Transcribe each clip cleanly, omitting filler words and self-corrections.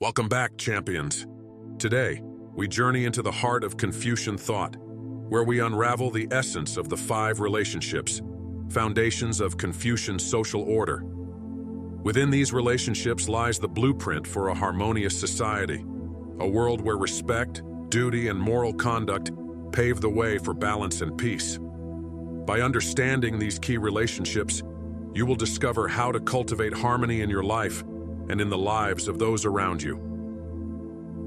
Welcome back, champions. Today, we journey into the heart of Confucian thought, where we unravel the essence of the 5 relationships, foundations of Confucian social order. Within these relationships lies the blueprint for a harmonious society, a world where respect, duty, and moral conduct pave the way for balance and peace. By understanding these key relationships, you will discover how to cultivate harmony in your life and in the lives of those around you.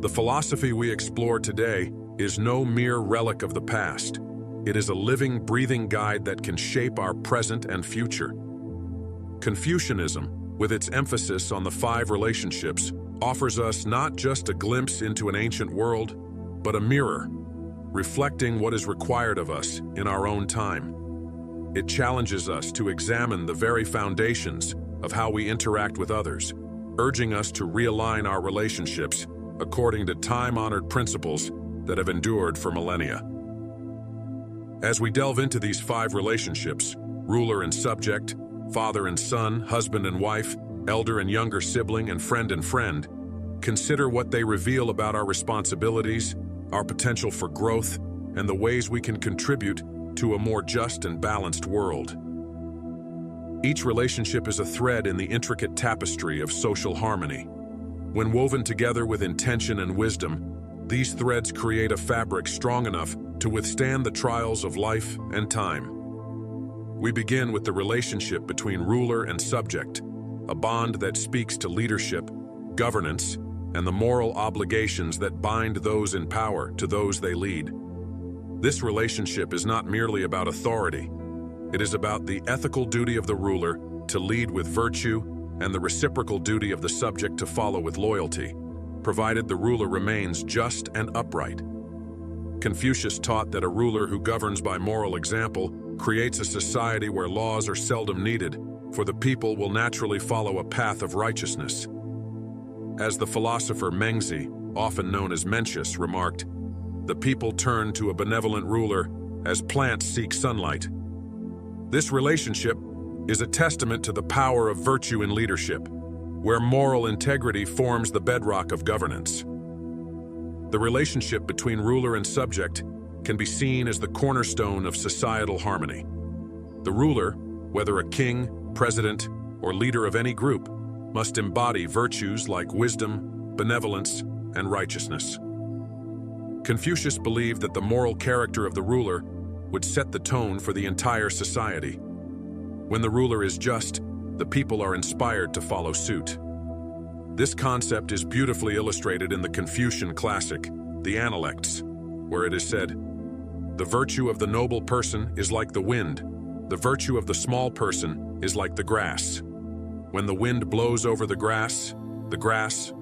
The philosophy we explore today is no mere relic of the past. It is a living, breathing guide that can shape our present and future. Confucianism, with its emphasis on the 5 relationships, offers us not just a glimpse into an ancient world, but a mirror, reflecting what is required of us in our own time. It challenges us to examine the very foundations of how we interact with others, urging us to realign our relationships according to time-honored principles that have endured for millennia. As we delve into these 5 relationships, ruler and subject, father and son, husband and wife, elder and younger sibling, and friend, consider what they reveal about our responsibilities, our potential for growth, and the ways we can contribute to a more just and balanced world. Each relationship is a thread in the intricate tapestry of social harmony. When woven together with intention and wisdom, these threads create a fabric strong enough to withstand the trials of life and time. We begin with the relationship between ruler and subject, a bond that speaks to leadership, governance, and the moral obligations that bind those in power to those they lead. This relationship is not merely about authority. It is about the ethical duty of the ruler to lead with virtue and the reciprocal duty of the subject to follow with loyalty, provided the ruler remains just and upright. Confucius taught that a ruler who governs by moral example creates a society where laws are seldom needed, for the people will naturally follow a path of righteousness. As the philosopher Mengzi, often known as Mencius, remarked, "The people turn to a benevolent ruler as plants seek sunlight." This relationship is a testament to the power of virtue in leadership, where moral integrity forms the bedrock of governance. The relationship between ruler and subject can be seen as the cornerstone of societal harmony. The ruler, whether a king, president, or leader of any group, must embody virtues like wisdom, benevolence, and righteousness. Confucius believed that the moral character of the ruler would set the tone for the entire society. When the ruler is just, the people are inspired to follow suit. This concept is beautifully illustrated in the Confucian classic, The Analects, where it is said, "The virtue of the noble person is like the wind. The virtue of the small person is like the grass. When the wind blows over the grass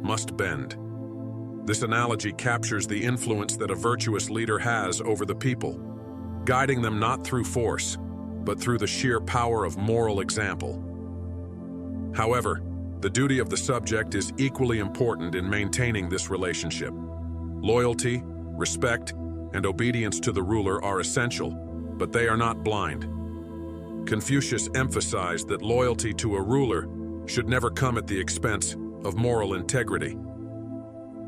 must bend." This analogy captures the influence that a virtuous leader has over the people, guiding them not through force, but through the sheer power of moral example. However, the duty of the subject is equally important in maintaining this relationship. Loyalty, respect, and obedience to the ruler are essential, but they are not blind. Confucius emphasized that loyalty to a ruler should never come at the expense of moral integrity.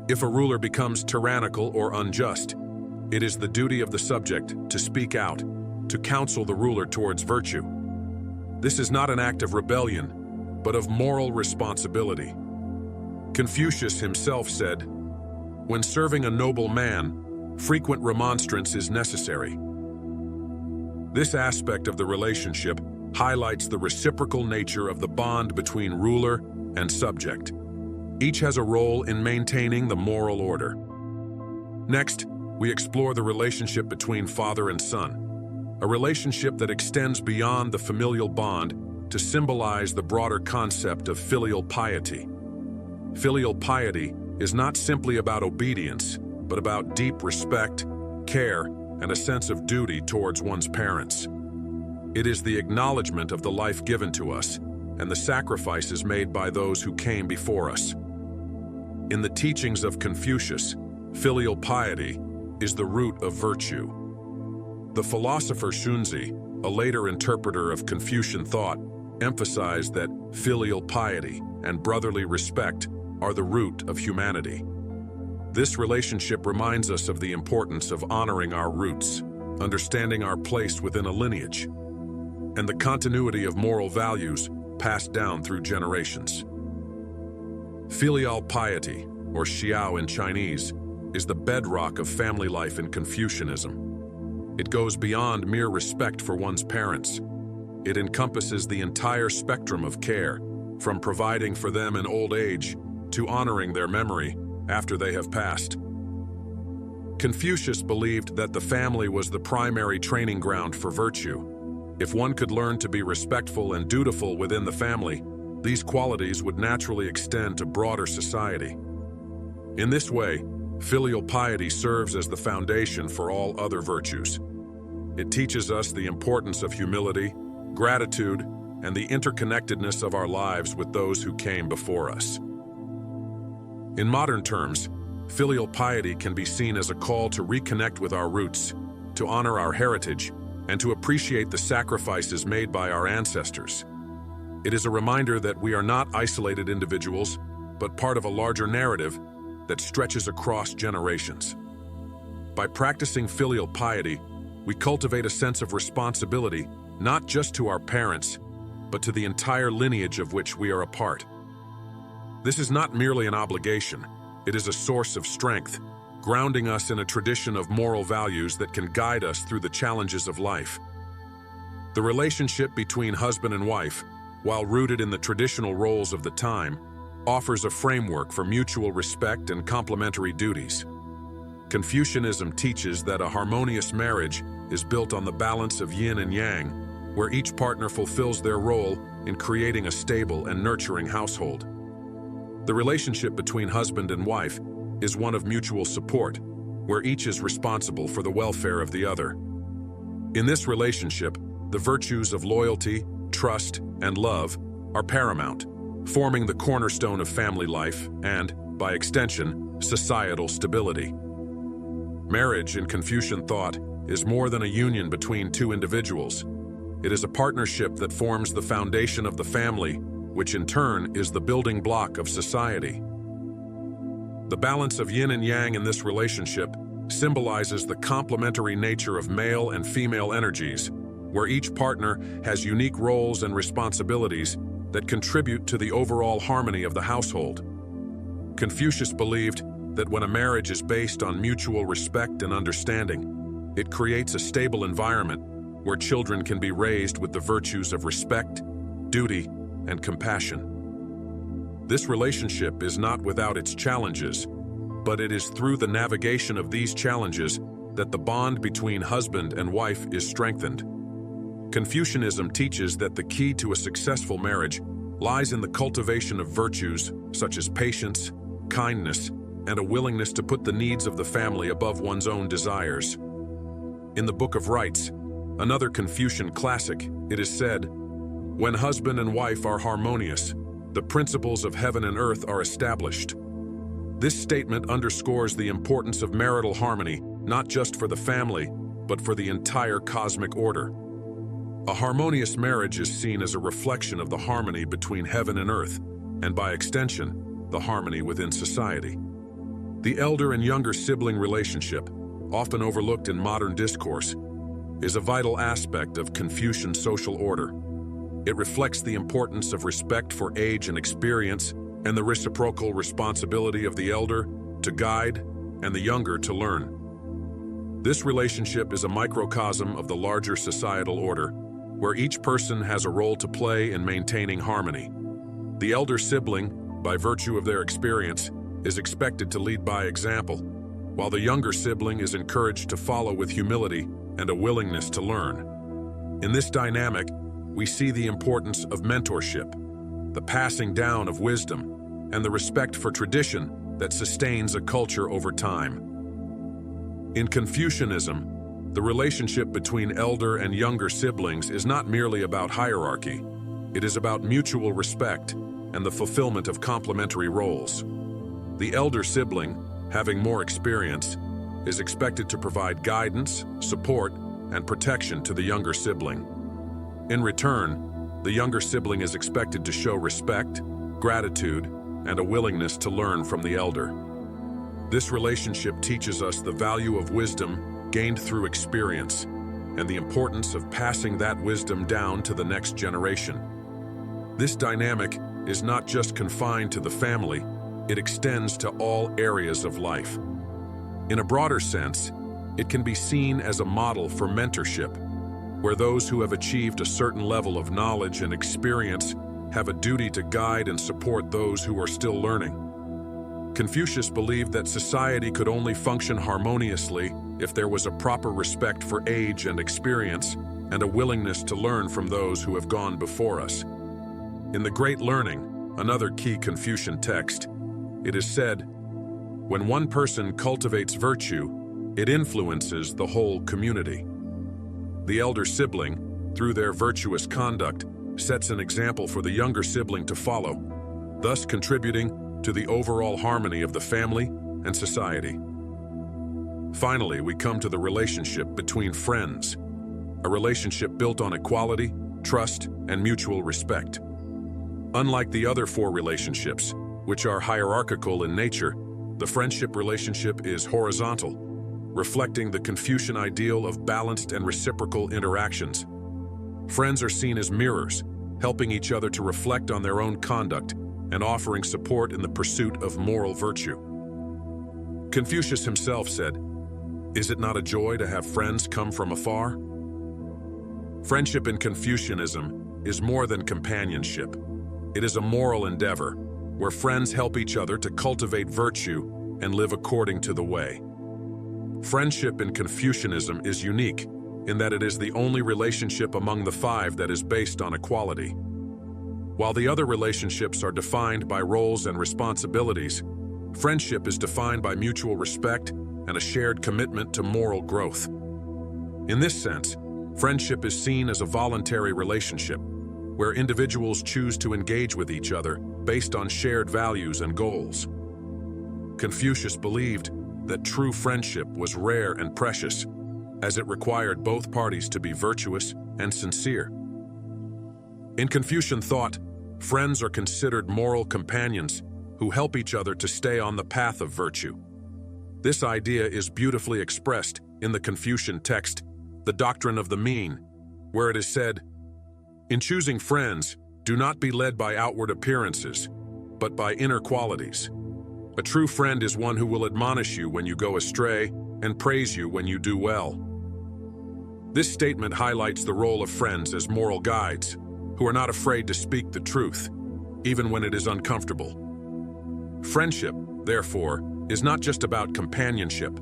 If a ruler becomes tyrannical or unjust, it is the duty of the subject to speak out, to counsel the ruler towards virtue. This is not an act of rebellion, but of moral responsibility. Confucius himself said, "When serving a noble man, frequent remonstrance is necessary." This aspect of the relationship highlights the reciprocal nature of the bond between ruler and subject. Each has a role in maintaining the moral order. Next, we explore the relationship between father and son, a relationship that extends beyond the familial bond to symbolize the broader concept of filial piety. Filial piety is not simply about obedience, but about deep respect, care, and a sense of duty towards one's parents. It is the acknowledgement of the life given to us and the sacrifices made by those who came before us. In the teachings of Confucius, filial piety is the root of virtue. The philosopher Xunzi, a later interpreter of Confucian thought, emphasized that filial piety and brotherly respect are the root of humanity. This relationship reminds us of the importance of honoring our roots, understanding our place within a lineage, and the continuity of moral values passed down through generations. Filial piety, or xiao in Chinese, is the bedrock of family life in Confucianism. It goes beyond mere respect for one's parents. It encompasses the entire spectrum of care, from providing for them in old age to honoring their memory after they have passed. Confucius believed that the family was the primary training ground for virtue. If one could learn to be respectful and dutiful within the family, these qualities would naturally extend to broader society. In this way, filial piety serves as the foundation for all other virtues. It teaches us the importance of humility, gratitude, and the interconnectedness of our lives with those who came before us. In modern terms, filial piety can be seen as a call to reconnect with our roots, to honor our heritage, and to appreciate the sacrifices made by our ancestors. It is a reminder that we are not isolated individuals, but part of a larger narrative that stretches across generations. By practicing filial piety, we cultivate a sense of responsibility not just to our parents, but to the entire lineage of which we are a part. This is not merely an obligation, it is a source of strength, grounding us in a tradition of moral values that can guide us through the challenges of life. The relationship between husband and wife, while rooted in the traditional roles of the time, offers a framework for mutual respect and complementary duties. Confucianism teaches that a harmonious marriage is built on the balance of yin and yang, where each partner fulfills their role in creating a stable and nurturing household. The relationship between husband and wife is one of mutual support, where each is responsible for the welfare of the other. In this relationship, the virtues of loyalty, trust, and love are paramount, forming the cornerstone of family life and, by extension, societal stability. Marriage, in Confucian thought, is more than a union between two individuals. It is a partnership that forms the foundation of the family, which in turn is the building block of society. The balance of yin and yang in this relationship symbolizes the complementary nature of male and female energies, where each partner has unique roles and responsibilities that contribute to the overall harmony of the household. Confucius believed that when a marriage is based on mutual respect and understanding, it creates a stable environment where children can be raised with the virtues of respect, duty, and compassion. This relationship is not without its challenges, but it is through the navigation of these challenges that the bond between husband and wife is strengthened. Confucianism teaches that the key to a successful marriage lies in the cultivation of virtues such as patience, kindness, and a willingness to put the needs of the family above one's own desires. In the Book of Rites, another Confucian classic, it is said, "When husband and wife are harmonious, the principles of heaven and earth are established." This statement underscores the importance of marital harmony, not just for the family, but for the entire cosmic order. A harmonious marriage is seen as a reflection of the harmony between heaven and earth, and by extension, the harmony within society. The elder and younger sibling relationship, often overlooked in modern discourse, is a vital aspect of Confucian social order. It reflects the importance of respect for age and experience, and the reciprocal responsibility of the elder to guide and the younger to learn. This relationship is a microcosm of the larger societal order, where each person has a role to play in maintaining harmony. The elder sibling, by virtue of their experience, is expected to lead by example, while the younger sibling is encouraged to follow with humility and a willingness to learn. In this dynamic, we see the importance of mentorship, the passing down of wisdom, and the respect for tradition that sustains a culture over time. In Confucianism, the relationship between elder and younger siblings is not merely about hierarchy. It is about mutual respect and the fulfillment of complementary roles. The elder sibling, having more experience, is expected to provide guidance, support, and protection to the younger sibling. In return, the younger sibling is expected to show respect, gratitude, and a willingness to learn from the elder. This relationship teaches us the value of wisdom gained through experience and the importance of passing that wisdom down to the next generation. This dynamic is not just confined to the family, it extends to all areas of life. In a broader sense, it can be seen as a model for mentorship, where those who have achieved a certain level of knowledge and experience have a duty to guide and support those who are still learning. Confucius believed that society could only function harmoniously if there was a proper respect for age and experience and a willingness to learn from those who have gone before us. In The Great Learning, another key Confucian text, it is said, "When one person cultivates virtue, it influences the whole community." The elder sibling, through their virtuous conduct, sets an example for the younger sibling to follow, thus contributing to the overall harmony of the family and society. Finally, we come to the relationship between friends, a relationship built on equality, trust, and mutual respect. Unlike the other four relationships, which are hierarchical in nature, the friendship relationship is horizontal, reflecting the Confucian ideal of balanced and reciprocal interactions. Friends are seen as mirrors, helping each other to reflect on their own conduct and offering support in the pursuit of moral virtue. Confucius himself said, "Is it not a joy to have friends come from afar?" Friendship in Confucianism is more than companionship. It is a moral endeavor where friends help each other to cultivate virtue and live according to the way. Friendship in Confucianism is unique in that it is the only relationship among the five that is based on equality. While the other relationships are defined by roles and responsibilities, friendship is defined by mutual respect and a shared commitment to moral growth. In this sense, friendship is seen as a voluntary relationship, where individuals choose to engage with each other based on shared values and goals. Confucius believed that true friendship was rare and precious, as it required both parties to be virtuous and sincere. In Confucian thought, friends are considered moral companions who help each other to stay on the path of virtue. This idea is beautifully expressed in the Confucian text, The Doctrine of the Mean, where it is said, "In choosing friends, do not be led by outward appearances, but by inner qualities. A true friend is one who will admonish you when you go astray and praise you when you do well." This statement highlights the role of friends as moral guides, who are not afraid to speak the truth, even when it is uncomfortable. Friendship, therefore, is not just about companionship,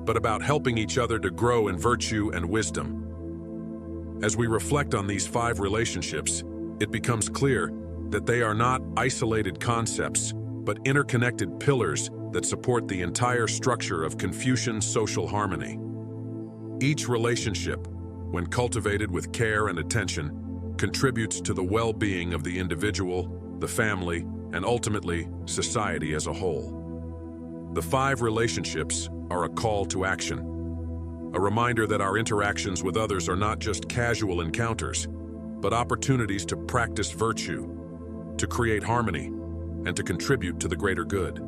but about helping each other to grow in virtue and wisdom. As we reflect on these five relationships, it becomes clear that they are not isolated concepts, but interconnected pillars that support the entire structure of Confucian social harmony. Each relationship, when cultivated with care and attention, contributes to the well-being of the individual, the family, and ultimately, society as a whole. The five relationships are a call to action, a reminder that our interactions with others are not just casual encounters, but opportunities to practice virtue, to create harmony, and to contribute to the greater good.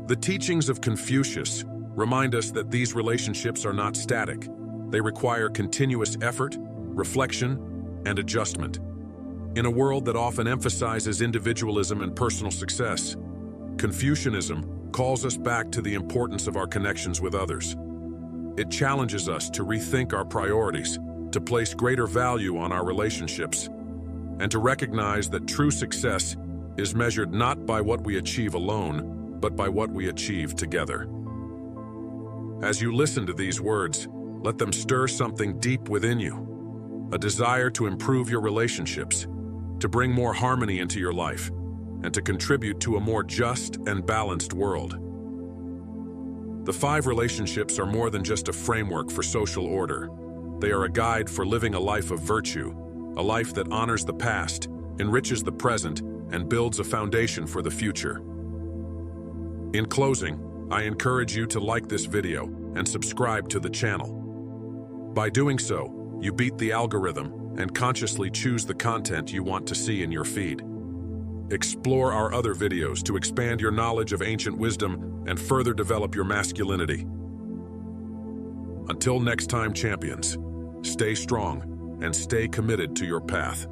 The teachings of Confucius remind us that these relationships are not static. They require continuous effort, reflection, and adjustment. In a world that often emphasizes individualism and personal success, Confucianism calls us back to the importance of our connections with others. It challenges us to rethink our priorities, to place greater value on our relationships, and to recognize that true success is measured not by what we achieve alone, but by what we achieve together. As you listen to these words, let them stir something deep within you, a desire to improve your relationships, to bring more harmony into your life, and to contribute to a more just and balanced world. The five relationships are more than just a framework for social order. They are a guide for living a life of virtue, a life that honors the past, enriches the present, and builds a foundation for the future. In closing, I encourage you to like this video and subscribe to the channel. By doing so, you beat the algorithm and consciously choose the content you want to see in your feed. Explore our other videos to expand your knowledge of ancient wisdom and further develop your masculinity. Until next time, champions, stay strong and stay committed to your path.